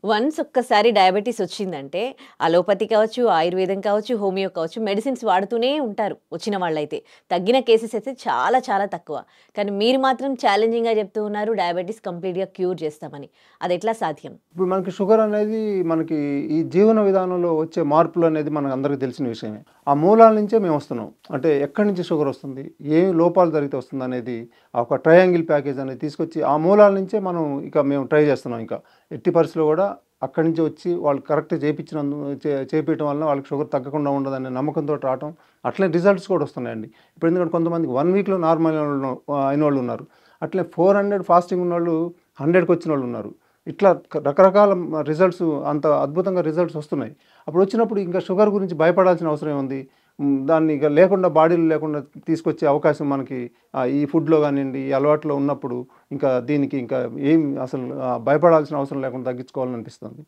Once ఒక్కసారి diabetes వచ్చిందంటే allopathy కావచ్చు, ఆయుర్వేదం కావచ్చు, హోమియో కావచ్చు మెడిసిన్స్ వాడుతూనే ఉంటారు వచ్చిన వాళ్ళైతే. తగ్గిన కేసెస్ అయితే చాలా చాలా తక్కువ. కానీ మీరు మాత్రం ఛాలెంజింగ్‌గా చెప్తూ ఉన్నారు డయాబెటిస్ కంప్లీట్‌గా క్యూర్ చేస్తామని. అదెట్లా సాధ్యం? ఇప్పుడు మనకి షుగర్ అనేది మనకి ఈ జీవన విధానంలో వచ్చే మార్పులు అనేది మనకు అందరికీ తెలిసిన విషయమే. ఆ మూలాల నుంచే మేము వస్తున్నాం. అంటే ఎక్కడి నుంచి షుగర్ వస్తుంది? ఏ లోపాలు జరిగితే వస్తుందనేది ఒక ట్రయాంగిల్ ప్యాకేజ్ అనేది తీసుకొచ్చి ఆ మూలాల నుంచే మనం మేము ట్రై చేస్తున్నాం ఇంకా. ఎట్టి పరిస్థితిలో కూడా అక్కడి నుంచి వచ్చి వాళ్ళు కరెక్ట్‌గా చేపియటం వలన వాళ్ళకి షుగర్ తగ్గకుండా ఉండదనే నమ్మకంతోటి రావటం. అట్లనే రిజల్ట్స్ కూడా వస్తున్నాయండి. ఇప్పుడు ఎందుకంటే కొంతమందికి 1 వీక్‌లో నార్మల్ అయినోళ్ళు ఉన్నారు. అట్లే 400 ఫాస్టింగ్ ఉన్నోళ్ళు 100కి వచ్చినోళ్ళు ఉన్నారు. ఇట్లా రకరకాల రిజల్ట్స్ అంత అద్భుతంగా రిజల్ట్స్ వస్తున్నాయి. అప్పుడు వచ్చినప్పుడు ఇంకా షుగర్ గురించి భయపడాల్సిన అవసరం ఏముంది? దాన్ని ఇక లేకుండా బాడీలో లేకుండా తీసుకొచ్చే అవకాశం మనకి ఈ ఫుడ్‌లో గానియండి, ఈ అలవాట్లో ఉన్నప్పుడు ఇంకా దీనికి ఇంకా ఏం అసలు భయపడాల్సిన అవసరం లేకుండా తగ్గించుకోవాలని అనిపిస్తుంది.